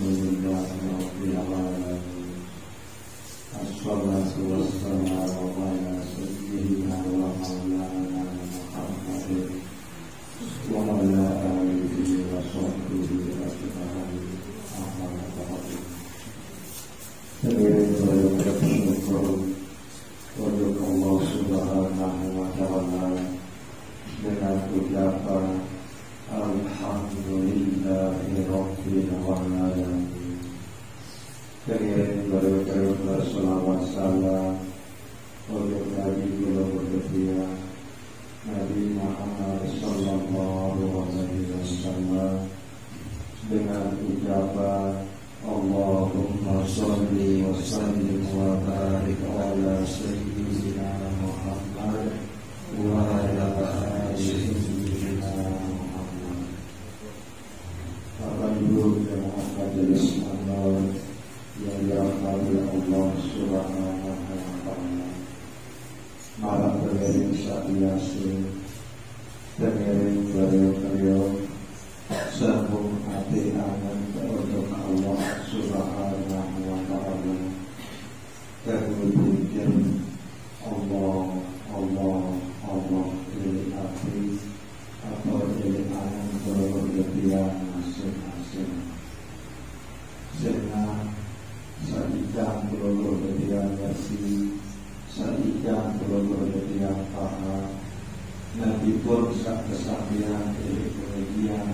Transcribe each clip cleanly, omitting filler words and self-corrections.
Alhamdulillahi Rabbil Alamin. Assalatu wassalamu ala sayyidina wa maulana Muhammadin wa ala alihi wa sahbihi ajma'in. Amma ba'du. Seiring bersyukur untuk Allah Subhanahu wa ta'ala dengan ucapan Alhamdulillahi Rabbil Alamin. Seiring berselawat salam untuk Nabi Muhammad Nabi Muhammad sallallahu alaihi wasallam dengan ucapan Allahumma sholli wa sallim wa barik ala sayyidina Muhammad wa ala ali sayyidina Muhammad. Bapak Ibu jemaah majelis Allah yang dirahmati Allah Subhanahu wa ta'ala, malam beriring sabiyasin beriring beliau sambung hati angan untuk Allah Subhanahu wa ta'ala. Kemudian Allah dari hati atau dari angan berlebihan masing-masing. Sehingga sa'ikan berlebihan versi, sa'ikan berlebihan paham. Nabi pun sak kesaksian dari kemudian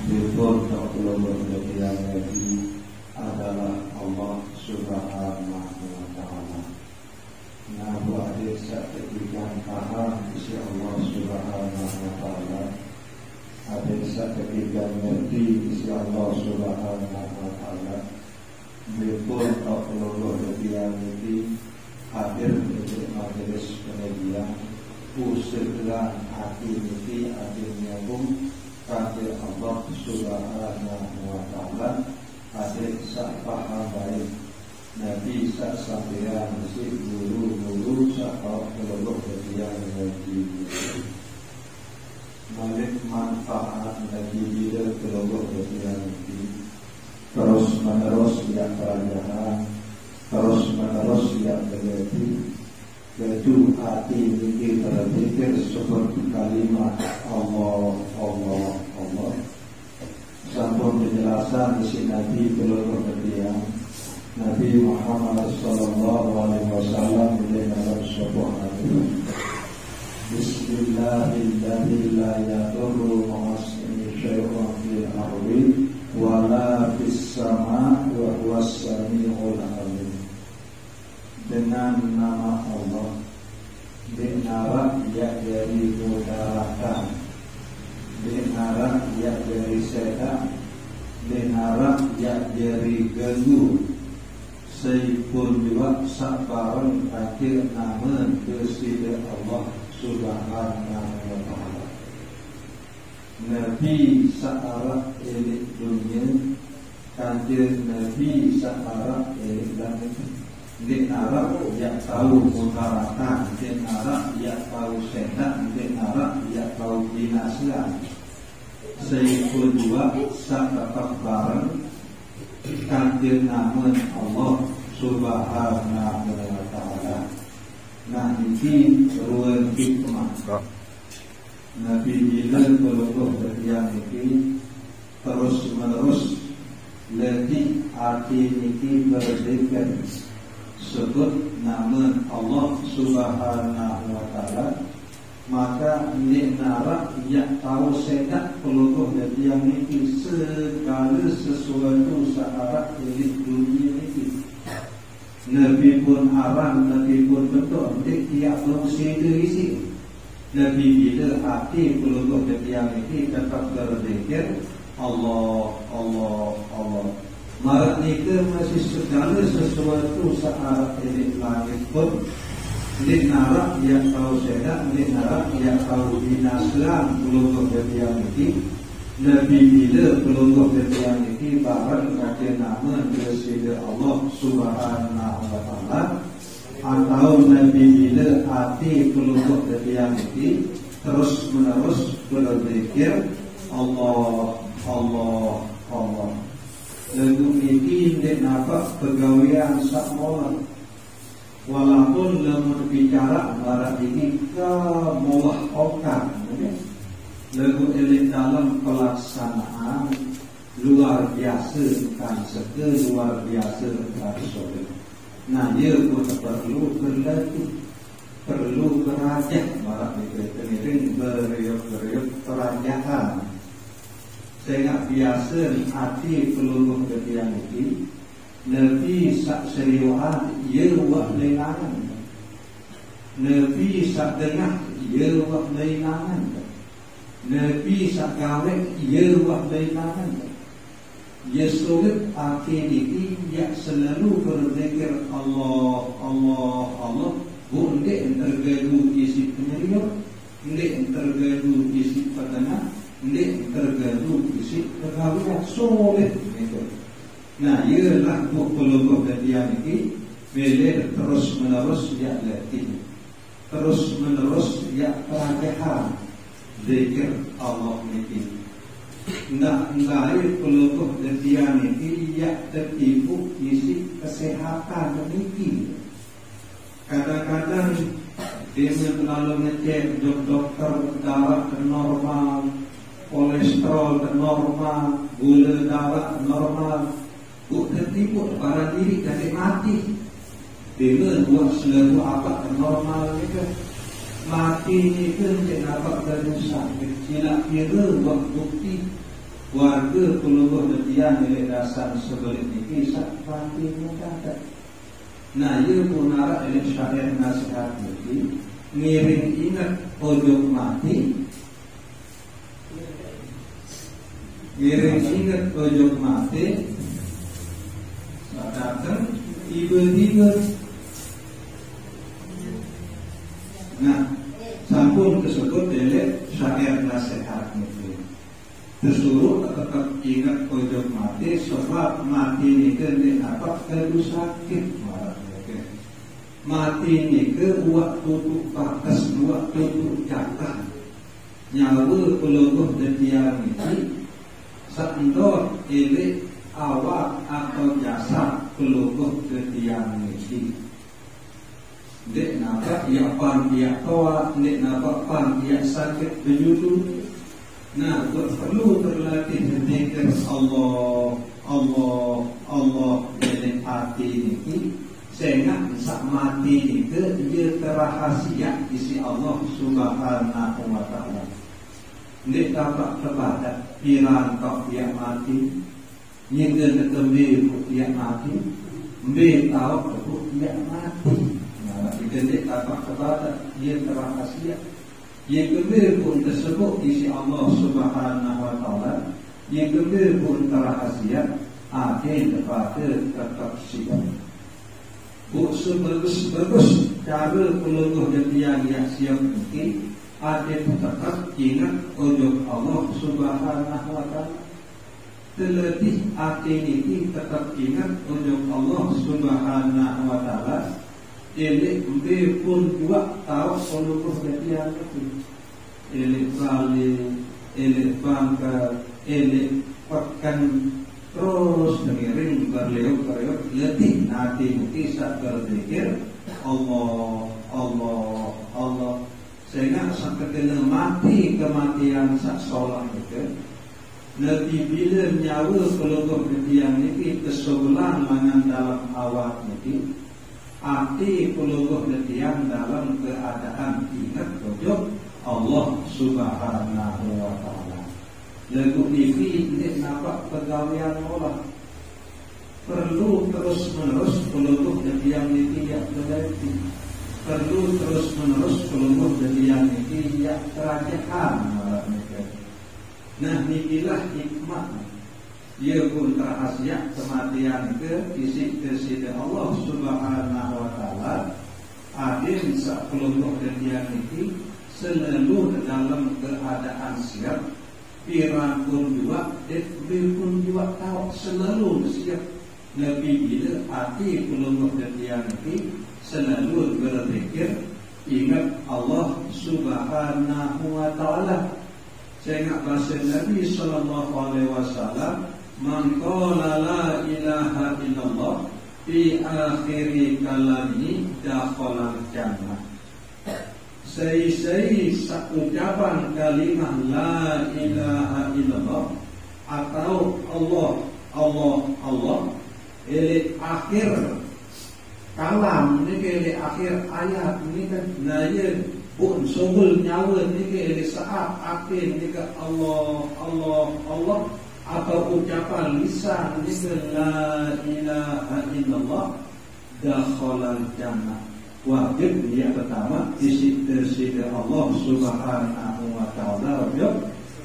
Bipun tak perlu berlebihan lagi adalah Allah Subhanahu wa ta'ala. Nah, buat desa ketiga paham isi Allah Subhanahu wa ta'ala. Ada desa ketiga mengerti isi Allah Subhanahu wa ta'ala. Bipun tak perlu berlebihan lagi hadir untuk majelis pengajian. Usirlah hati ini akhirnya pun kafir Allah Subhanahu wa ta'ala. Hadir sak paham baik Nabi sak sampeyan mesti guru sak peluk bagian lagi malik manfaat lagi bila peluk bagian lagi terus menerus yang kerajaan, terus menerus yang berarti yaitu hati ini terpikir seperti kalimat Allah. Sampun penjelasan isi Nabi peluru ketiang Nabi Muhammad sallallahu alaihi wasallam dalam sebuah hadis Bismillahirrahmanirrahim la yadurru ma'asmi syai'un fil ardi wa la fis sama' wa huwas sami'ul alim. Dengan nama Allah Binara ya dari mudaratan, Binara ya dari setan, Binara ya dari gelu. Saipun juga sabaran akhir nama Kesida Allah Subhanahu wa ta'ala. Nabi sa'arah elik dunia, kadir Nabi sa'arah elik langit. Di Arab yang tahu mutaratan, di Arab yang tahu setan, di Arab yang tahu dinasian. Sayyidul dua sakapak bareng kandir namun Allah Subhanahu wa ta'ala. Nah ini ruang hikmah Nabi bila berlukuh yang ini terus menerus letih arti ini berzikir sebut nama Allah Subhanahu wa ta'ala, maka niknara yang tahu sekat pelukuh dari yang ini segala sesuatu searah dari dunia ini. Nabi pun arang, Nabi pun bentuk dia perlu isi. Nabi bila hati pelukuh dari yang ini tetap berzikir Allah. Marat nikah masih segala sesuatu searah dari langit pun Niknara yang tahu sehat, niknara yang tahu dinaslan pelungguh yang ini. Nabi bila pelungguh yang ini barang kata nama Presiden Allah Subhanahu wa ta'ala. Atau Nabi bila hati pelungguh yang ini terus menerus berzikir Allah. lagu niki dek nampak pegawaian sak mola. Walaupun lemur bicara barat ini ke mawah okan, lagu elit dalam pelaksanaan luar biasa kan seke luar biasa kan soleh. Nah dia pun perlu berlatih, perlu berajak barat ini beriuk kerajaan. Sehingga biasa hati peluluh ketian ini Nabi sak seriuan ia wah lenangan, Nabi sak dengah ia wah lenangan, Nabi sak kawin ia wah lenangan. Yesulit akhir ini ia selalu berzikir Allah, Allah, Allah. Boleh tergadu isi penyeliuk, boleh tergadu isi petana, boleh tergadu isi pegawai soleh. Nah, ialah buku kejadian ini bila terus menerus ia latih, terus menerus ia perhatian zikir Allah ini. Nah, dari buku kejadian ini ia tertipu isi kesehatan ini. Kadang-kadang dia terlalu ngecek dokter darah normal, kolesterol normal, gula darah normal. Tertipu pada diri dan mati. Bila buat selalu apa normal ni ke? Mati ni ke kenapa berdosa? Tidak kira buat bukti warga peluluh detian oleh dasar sebelum ini kisah mati mudah. Nah, ia pun arah oleh syair nasihat ini miring ingat ojok mati, miring ingat ojok mati. Datang tiba-tiba. Nah, sampun tersebut oleh syair nasihat itu. Disuruh tetap ingat ojok mati sebab mati ni ke apa kedu sakit mati ni ke waktu tu batas waktu tu jatah nyawa peluluh detian ini sakndor elek awak atau jasa peluluh ketiang ini. Dek nampak ia pan ia toa, dek nampak pan ia sakit penyudu. Nah, perlu terlatih zikir Allah, Allah, Allah dalam hati ini. Sehingga sak mati ini dia terrahasia isi Allah Subhanahu wa Ta'ala. Dek dapat terbatas piran kau dia mati. Yang dia kembali dia mati, dia tahu dia mati. Kita tidak dapat kepada dia terrahasia. Yang kembali pun tersebut isi Allah Subhanahu wa Ta'ala. Yang kembali pun terrahasia. Akhir kepada tetap siap. Bagus cara peluluh dan yang siap mungkin. Akhir tetap ingat ojok Allah Subhanahu wa Ta'ala. Terlebih hati ini tetap ingat untuk Allah Subhanahu wa Ta'ala. Elek pun juga tahu seluruh kejadian itu. Elek balik, elek bangka, elek pekan terus mengiring berleuk-leuk letih hati kisah berzikir Allah, Allah, Allah. Sehingga sampai kena mati kematian sak solat itu. Nabi bila nyawa peluluh ketiang ini kesebelah mangan dalam awak ini, hati peluluh ketiang dalam keadaan ingat ojok Allah Subhanahu wa Ta'ala. Lagu ini nampak pegawaian Allah. Perlu terus menerus peluluh ketiang ini tidak berhenti. Perlu terus menerus peluluh ketiang ini tidak kerajaan. Nah, inilah hikmah. Dia pun terhasil kematian ke isi kesida Allah Subhanahu wa Ta'ala. Adil sepuluh kejadian ini selalu dalam keadaan siap. Pirang pun juga, pun juga tahu selalu siap. Nabi bila hati peluluh kejadian ini selalu berzikir ingat Allah Subhanahu wa Ta'ala. Saya ingat bahasa Nabi SAW man qala la ilaha illallah fi akhiri kalami dakhala jannah. Sei-sei ucapan kalimah la ilaha illallah atau Allah ele akhir kalam ni ele akhir ayat ni kan naya pun sobul nyawa ni ele saat akhir ni ke Allah atau ucapan lisan ni ke la ilaha illallah dakhala jannah. Wajib yang pertama isi tersedia Allah Subhanahu wa taala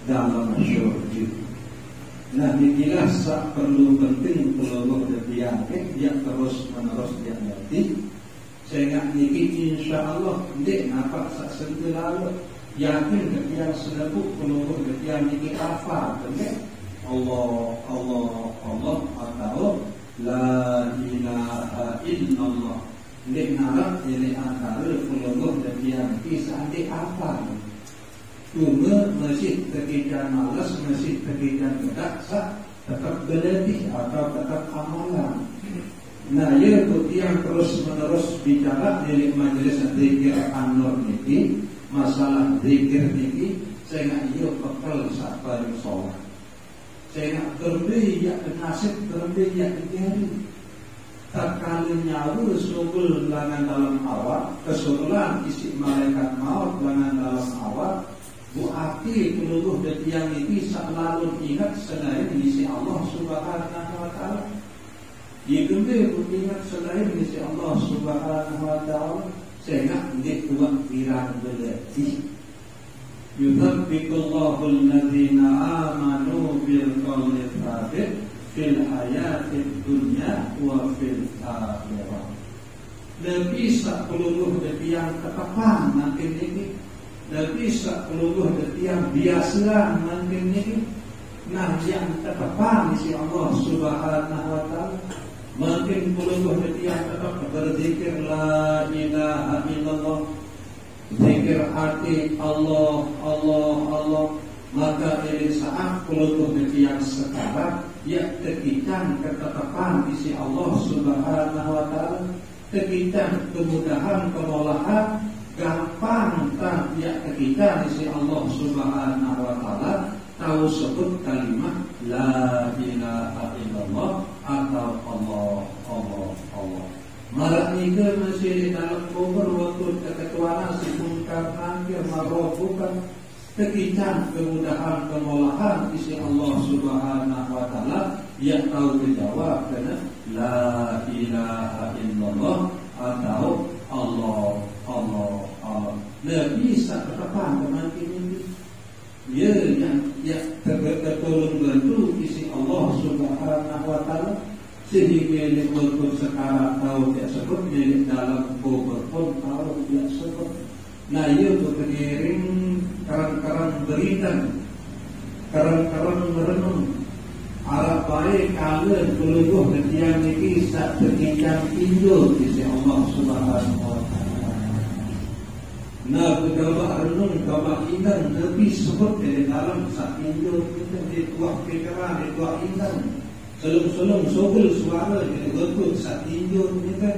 dalam syurga. Nah, inilah sak perlu penting peluluh depian yang terus menerus dia ngerti. Sehingga niki insyaallah ndek nampak sak sentelalu yakin depian sedepuk peluluh depian niki apa benar Allah atau la ilaha illallah. Ndek narap ini antara peluluh depian kisah ndek apa. Cuma masjid ketika malas, masjid ketika tidak sah, tetap berlebih atau tetap amalan. Nah, ya yang terus menerus bicara di majelis zikir an-nur ini, masalah zikir ini, saya nak ia bekal sampai sholat. Saya nak terbiak nasib, terbiak jari. Tak kali nyawa subul langan dalam awak, kesubulan isi malaikat maut langan dalam awak. Berarti peluluh yang ini selalu ingat selain isi Allah Subhanahu wa taala. Ia kembali ingat selain isi Allah Subhanahu wa taala. Sehingga dia buat pirang berlatih. Yuthabbiqullahu alladhina amanu bil qawli tsabit fil hayatid dunya wa fil akhirah. Lebih sak peluluh yang ketepan makin ini. Lebih sak peluluh yang biasa makin ini. Nah, yang ketepan isi Allah Subhanahu wa taala. Makin peluluh yang tetap berzikir la ilaha illallah. Zikir hati Allah. Maka dari saat peluluh yang sekarang ya tekikan ketetapan isi Allah Subhanahu wa taala. Tekikan kemudahan kemolahan gampang tak ya ketika isi Allah Subhanahu wa taala tahu sebut kalimat la ilaha illallah atau Allah. Marak nika masih dalam kubur waktu keketuanan si munkar nakir marofukan tekikan kemudahan kemolahan isi Allah Subhanahu wa taala yang tahu dijawab kena la ilaha illallah atau Allah. Lebih bisa ketepatan kemakin ini. Ya yang tertolong bantu isi Allah Subhanahu wa taala sehingga ini pun sekarang tahu dia sebut jadi dalam kubur pun tahu dia sebut. Nah, ia beriring karang-karang beritan, karang-karang merenung. Arab baik kalian peluluh ketiang ini saat terkicam tidur isi Allah Subhanahu wa taala. Nah, bergambar renung, gambar indah lebih sebut dari dalam saat tidur kita di tuak pikiran, di tuak indah. Selum-selum sobel suara jadi betul saat tidur kita.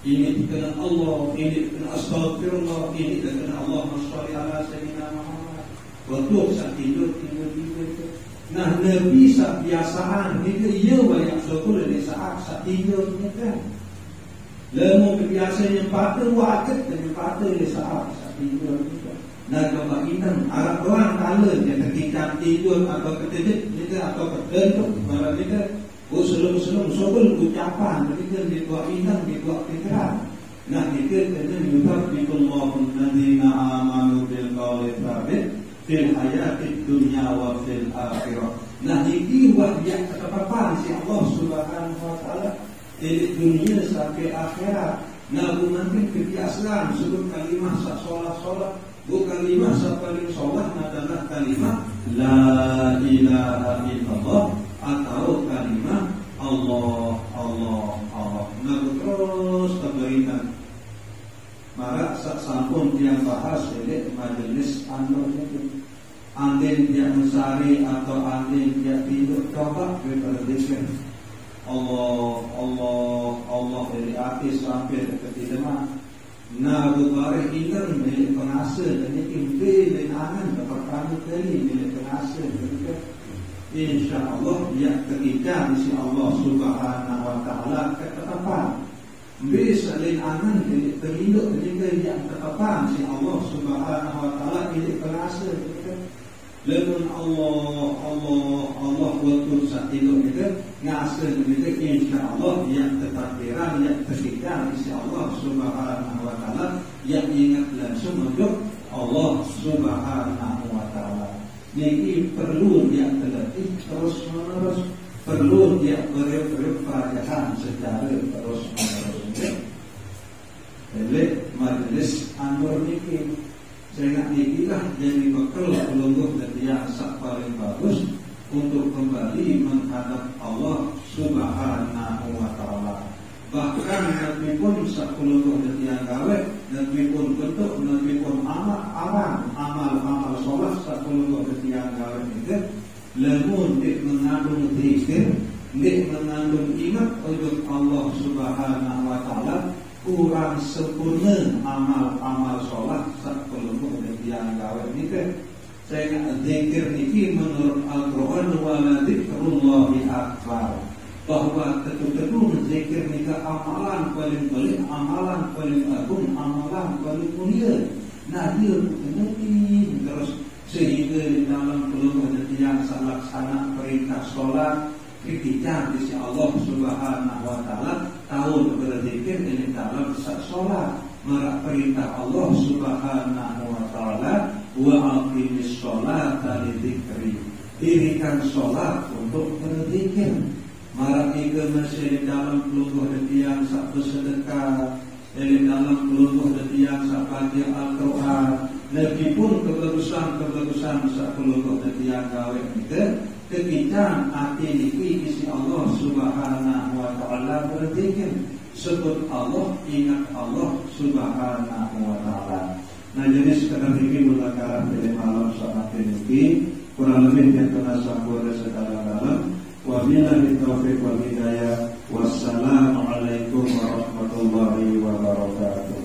Ini kena Allah, ini kena astagfirullah, ini kena Allah sholli ala sayyidina Muhammad. Betul saat tidur itu. Nah, lebih saat biasaan kita ia banyak sobel dari saat tidur kita. Lemu kebiasaan yang patut wakil dan yang patut di saat tidur juga. Nah, kalau kita Arab orang kala dia ketika tidur atau ketidik kita atau ketentuk malah kita sebelum sobel ucapan kita dibuat inang dibuat pikiran. Nah, kita kena yuthabbiqullahu alladhina amanu bil qawli tsabit fil hayatid dunya wa fil akhirah. Nah, ini wahyu ketetapan si Allah Subhanahu wa taala dari dunia sampai akhirat. Nah, mungkin kebiasaan sebut kalimah solat, bukan kalimah paling solat adalah kalimah la ilaha illallah atau kalimah Allah. Nah, terus terberikan. Maka sampun yang bahas oleh majelis an-nur itu. Andin dia mencari atau andin dia tidur bertobat daripada zikir Allah dari hati sampai ke tidak na berbaris hilang milik pengasa dan impi dan angan pertama kali milik pengasa insya-Allah ya ketika isi Allah Subhanahu wa taala ketetapan bisa lain angan milik terinduk ketika yang ketetapan si Allah Subhanahu wa taala milik pengasa lamun Allah waktu saat itu kita ngasih kita insya-Allah yang ketakdiran yang ketika isi Allah Subhanahu wa taala yang ingat langsung untuk Allah Subhanahu wa taala. Ini perlu dia terlatih terus menerus, perlu dia berpercayaan secara terus menerus. Jadi majlis anur niki saya inilah jadi bekal pelungguh dan yang paling bagus untuk kembali menghadap Allah Subhanahu wa taala. Bahkan Nabi pun sepuluh dan yang gawe, Nabi pun bentuk, Nabi pun amal solat sepuluh dan yang gawe itu, lamun dia mengandung zikir, dia mengandung ingat untuk Allah Subhanahu wa taala. Kurang sempurna amal solat sepuluh dan yang gawe ini. Saya ingat zikir ini menurut Al-Quran wala dzikrullahi akbar, bahwa tentu-tentu zikir ini amalan paling baik, amalan paling agung, amalan paling mulia. Nah dia mengerti terus sehingga di dalam peluru yang laksana perintah solat ketika di Allah Subhanahu wa taala tahu berzikir ini dalam solat merak perintah Allah Subhanahu wa taala wa aqimis sholata lidzikri, dirikan solat untuk berzikir. Marak ika masih di dalam peluru yang sak bersedekah, di dalam peluru yang sak baca Al-Quran, Nabi pun kebagusan sak peluru yang gawe kita ketika hati ini isi Allah Subhanahu wa taala berzikir, sebut Allah, ingat Allah Subhanahu wa taala. Nah jadi sekarang ini mulai dari malam saat ini kurang lebih yang kena sambung sedalam-dalam. Wabillahi taufiq wal hidayah. Wassalamualaikum warahmatullahi wabarakatuh.